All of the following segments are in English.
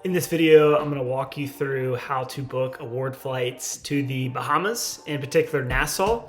In this video, I'm going to walk you through how to book award flights to the Bahamas, in particular Nassau.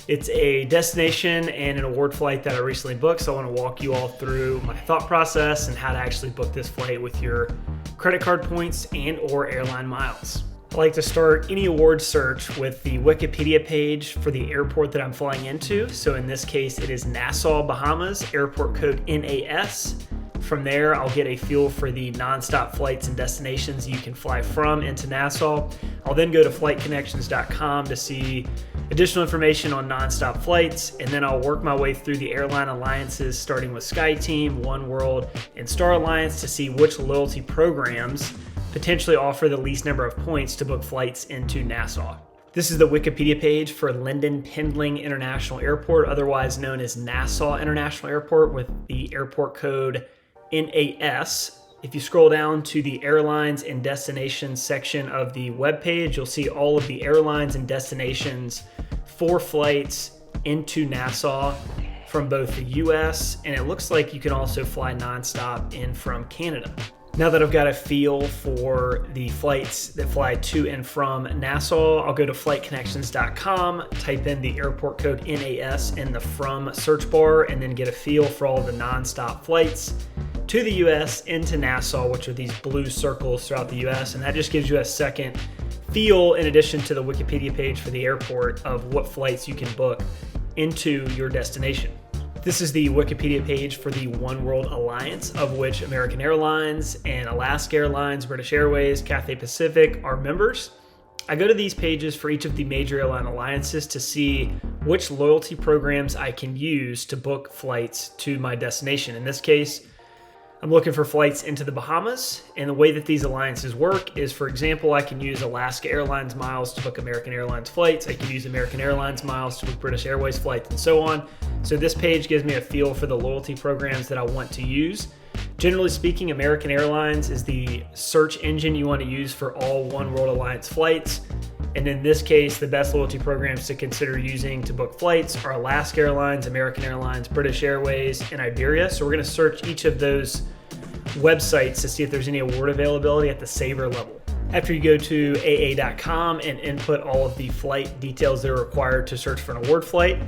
It's a destination and an award flight that I recently booked, so I want to walk you all through my thought process and how to actually book this flight with your credit card points and or airline miles. I like to start any award search with the Wikipedia page for the airport that I'm flying into. So in this case, it is Nassau, Bahamas, airport code NAS. From there, I'll get a feel for the nonstop flights and destinations you can fly from into Nassau. I'll then go to flightconnections.com to see additional information on nonstop flights, and then I'll work my way through the airline alliances, starting with SkyTeam, oneworld, and Star Alliance to see which loyalty programs potentially offer the least number of points to book flights into Nassau. This is the Wikipedia page for Linden Pendling International Airport, otherwise known as Nassau International Airport, with the airport code NAS. If you scroll down to the airlines and destinations section of the webpage, you'll see all of the airlines and destinations for flights into Nassau from both the US, and it looks like you can also fly nonstop in from Canada. Now that I've got a feel for the flights that fly to and from Nassau, I'll go to flightconnections.com, type in the airport code NAS in the from search bar, and then get a feel for all the nonstop flights to the US into Nassau, which are these blue circles throughout the US. And that just gives you a second feel, in addition to the Wikipedia page for the airport, of what flights you can book into your destination. This is the Wikipedia page for the oneworld alliance, of which American Airlines and Alaska Airlines, British Airways, Cathay Pacific are members. I go to these pages for each of the major airline alliances to see which loyalty programs I can use to book flights to my destination. In this case, I'm looking for flights into the Bahamas, and the way that these alliances work is, for example, I can use Alaska Airlines miles to book American Airlines flights. I can use American Airlines miles to book British Airways flights, and so on. So this page gives me a feel for the loyalty programs that I want to use. Generally speaking, American Airlines is the search engine you want to use for all oneworld alliance flights. And in this case, the best loyalty programs to consider using to book flights are Alaska Airlines, American Airlines, British Airways, and Iberia. So we're going to search each of those websites to see if there's any award availability at the saver level. After you go to aa.com and input all of the flight details that are required to search for an award flight,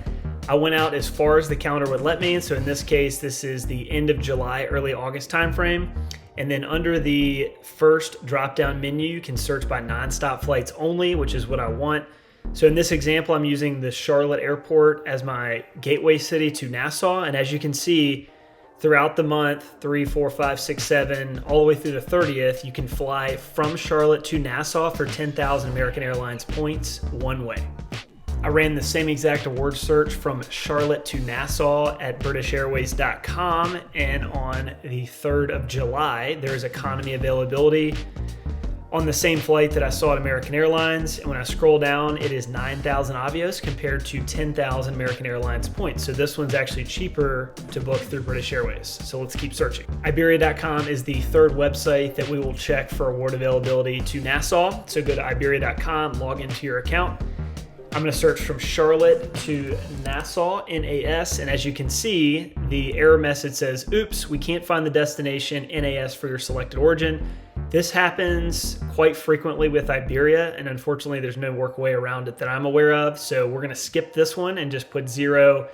I went out as far as the calendar would let me. So in this case, this is the end of July, early August timeframe. And then under the first drop-down menu, you can search by nonstop flights only, which is what I want. So in this example, I'm using the Charlotte Airport as my gateway city to Nassau. And as you can see, throughout the month, 3, 4, 5, 6, 7, all the way through the 30th, you can fly from Charlotte to Nassau for 10,000 American Airlines points one way. I ran the same exact award search from Charlotte to Nassau at BritishAirways.com, and on the 3rd of July, there's economy availability on the same flight that I saw at American Airlines. And when I scroll down, it is 9,000 Avios compared to 10,000 American Airlines points. So this one's actually cheaper to book through British Airways. So let's keep searching. Iberia.com is the third website that we will check for award availability to Nassau. So go to Iberia.com, log into your account. I'm going to search from Charlotte to Nassau, NAS, and as you can see, the error message says, oops, we can't find the destination NAS for your selected origin. This happens quite frequently with Iberia, and unfortunately there's no workaway around it that I'm aware of, so we're going to skip this one and just put 0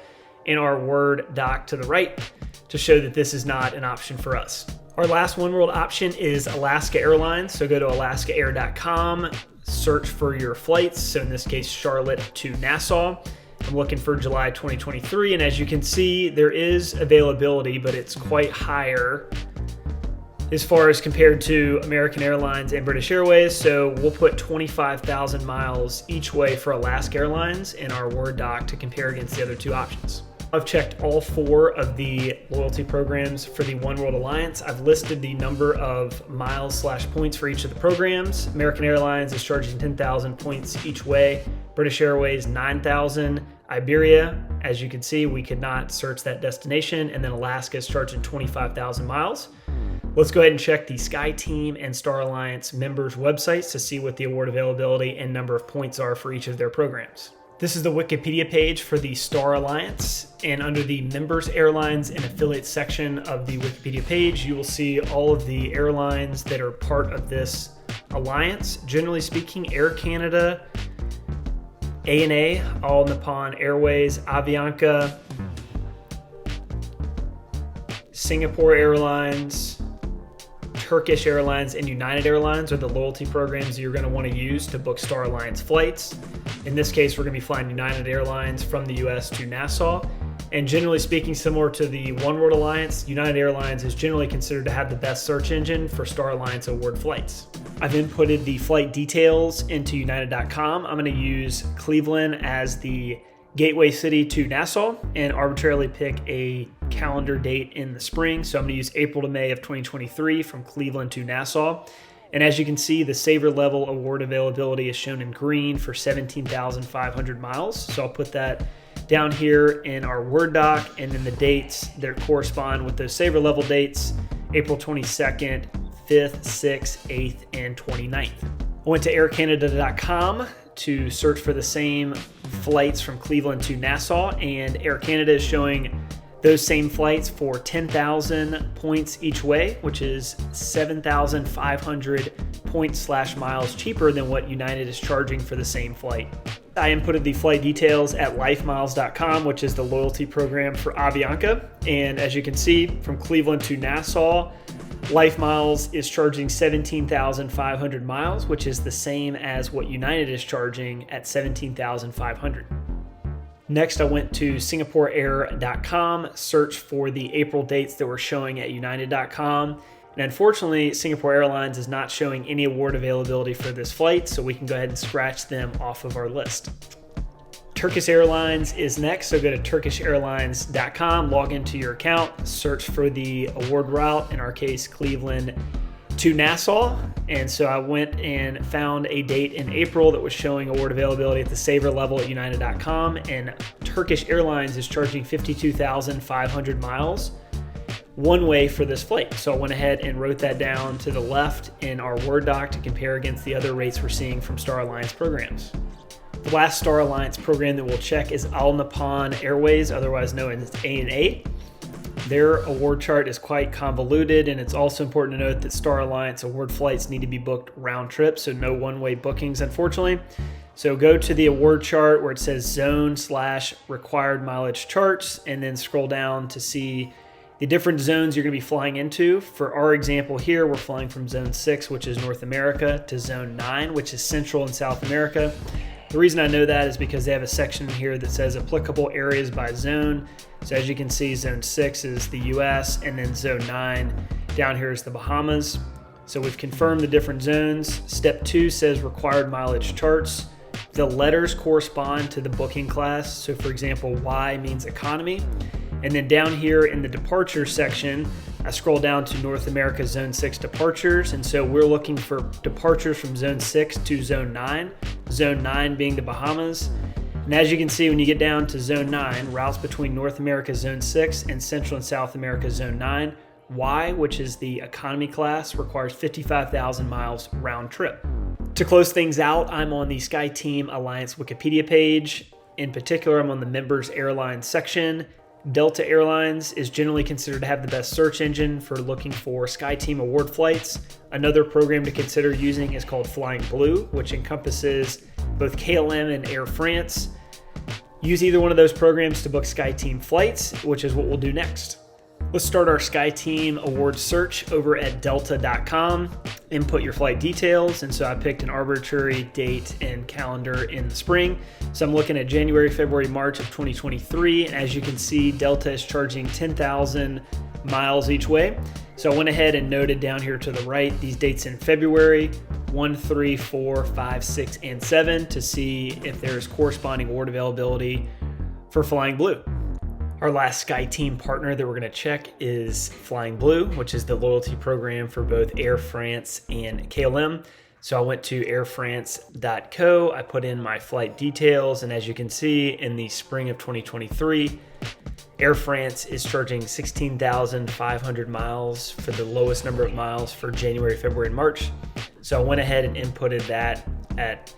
in our Word doc to the right to show that this is not an option for us. Our last oneworld option is Alaska Airlines, so go to alaskaair.com, search for your flights, so in this case, Charlotte to Nassau. I'm looking for July 2023, and as you can see, there is availability, but it's quite higher as far as compared to American Airlines and British Airways, so we'll put 25,000 miles each way for Alaska Airlines in our Word doc to compare against the other two options. I've checked all 4 of the loyalty programs for the oneworld alliance. I've listed the number of miles/points for each of the programs. American Airlines is charging 10,000 points each way. British Airways, 9,000. Iberia, as you can see, we could not search that destination. And then Alaska is charging 25,000 miles. Let's go ahead and check the SkyTeam and Star Alliance members' websites to see what the award availability and number of points are for each of their programs. This is the Wikipedia page for the Star Alliance, and under the Members, Airlines, and Affiliates section of the Wikipedia page, you will see all of the airlines that are part of this alliance. Generally speaking, Air Canada, ANA, All Nippon Airways, Avianca, Singapore Airlines, Turkish Airlines, and United Airlines are the loyalty programs you're going to want to use to book Star Alliance flights. In this case, we're going to be flying United Airlines from the US to Nassau. And generally speaking, similar to the One World Alliance, United Airlines is generally considered to have the best search engine for Star Alliance award flights. I've inputted the flight details into United.com. I'm going to use Cleveland as the gateway city to Nassau and arbitrarily pick a calendar date in the spring. So I'm going to use April to May of 2023 from Cleveland to Nassau. And as you can see, the Saver level award availability is shown in green for 17,500 miles. So I'll put that down here in our Word doc, and then the dates that correspond with those Saver level dates, April 22nd, 5th, 6th, 8th, and 29th. I went to aircanada.com to search for the same flights from Cleveland to Nassau, and Air Canada is showing those same flights for 10,000 points each way, which is 7,500 points/miles cheaper than what United is charging for the same flight. I inputted the flight details at lifemiles.com, which is the loyalty program for Avianca. And as you can see, from Cleveland to Nassau, LifeMiles is charging 17,500 miles, which is the same as what United is charging at 17,500. Next, I went to SingaporeAir.com, searched for the April dates that were showing at United.com. And unfortunately, Singapore Airlines is not showing any award availability for this flight, so we can go ahead and scratch them off of our list. Turkish Airlines is next, so go to turkishairlines.com, log into your account, search for the award route, in our case, Cleveland to Nassau. And so I went and found a date in April that was showing award availability at the Saver level at United.com, and Turkish Airlines is charging 52,500 miles one way for this flight. So I went ahead and wrote that down to the left in our Word doc to compare against the other rates we're seeing from Star Alliance programs. The last Star Alliance program that we'll check is All Nippon Airways, otherwise known as ANA. Their award chart is quite convoluted, and it's also important to note that Star Alliance award flights need to be booked round trip, so no one-way bookings, unfortunately. So go to the award chart where it says zone/required mileage charts, and then scroll down to see the different zones you're going to be flying into. For our example here, we're flying from Zone 6, which is North America, to Zone 9, which is Central and South America. The reason I know that is because they have a section here that says applicable areas by zone. So as you can see, Zone 6 is the US, and then Zone 9 down here is the Bahamas. So we've confirmed the different zones. Step 2 says required mileage charts. The letters correspond to the booking class. So for example, Y means economy. And then down here in the departure section, I scroll down to North America Zone 6 departures. And so we're looking for departures from Zone 6 to Zone 9, Zone 9 being the Bahamas. And as you can see, when you get down to Zone 9, routes between North America Zone 6 and Central and South America Zone 9, Y, which is the economy class, requires 55,000 miles round trip. To close things out, I'm on the SkyTeam Alliance Wikipedia page. In particular, I'm on the Members Airlines section. Delta Airlines is generally considered to have the best search engine for looking for SkyTeam award flights. Another program to consider using is called Flying Blue, which encompasses both KLM and Air France. Use either one of those programs to book SkyTeam flights, which is what we'll do next. Let's start our SkyTeam award search over at delta.com. Input your flight details, and so I picked an arbitrary date and calendar in the spring. So I'm looking at January, February, March of 2023, and as you can see, Delta is charging 10,000 miles each way. So I went ahead and noted down here to the right these dates in February, 1, 3, 4, 5, 6, and 7 to see if there's corresponding award availability for Flying Blue. Our last SkyTeam partner that we're going to check is Flying Blue, which is the loyalty program for both Air France and KLM. So I went to airfrance.co, I put in my flight details, and as you can see, in the spring of 2023, Air France is charging 16,500 miles for the lowest number of miles for January, February, and March. So I went ahead and inputted that at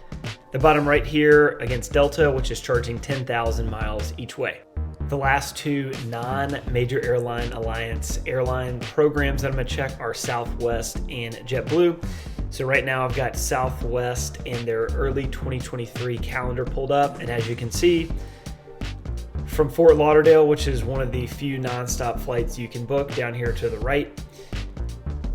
The bottom right here against Delta, which is charging 10,000 miles each way. The last two non-major airline alliance airline programs that I'm gonna check are Southwest and JetBlue. So right now I've got Southwest and their early 2023 calendar pulled up. And as you can see, from Fort Lauderdale, which is one of the few nonstop flights you can book down here to the right,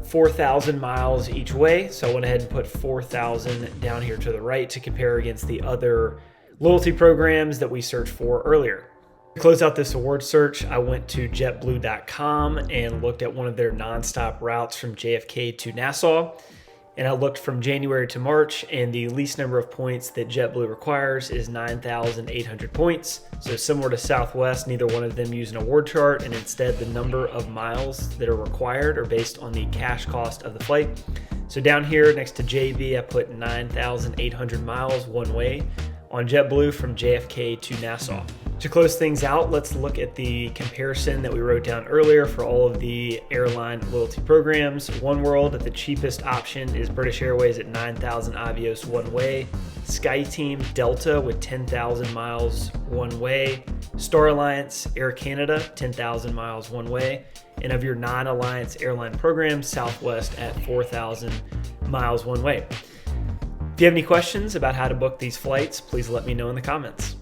4,000 miles each way. So I went ahead and put 4,000 down here to the right to compare against the other loyalty programs that we searched for earlier. To close out this award search, I went to jetblue.com and looked at one of their nonstop routes from JFK to Nassau. And I looked from January to March, and the least number of points that JetBlue requires is 9,800 points. So similar to Southwest, neither one of them use an award chart, and instead the number of miles that are required are based on the cash cost of the flight. So down here next to JB, I put 9,800 miles one way on JetBlue from JFK to Nassau. To close things out, let's look at the comparison that we wrote down earlier for all of the airline loyalty programs. Oneworld at the cheapest option is British Airways at 9,000 Avios one way. SkyTeam Delta with 10,000 miles one way. Star Alliance Air Canada 10,000 miles one way. And of your non-alliance airline programs, Southwest at 4,000 miles one way. If you have any questions about how to book these flights, please let me know in the comments.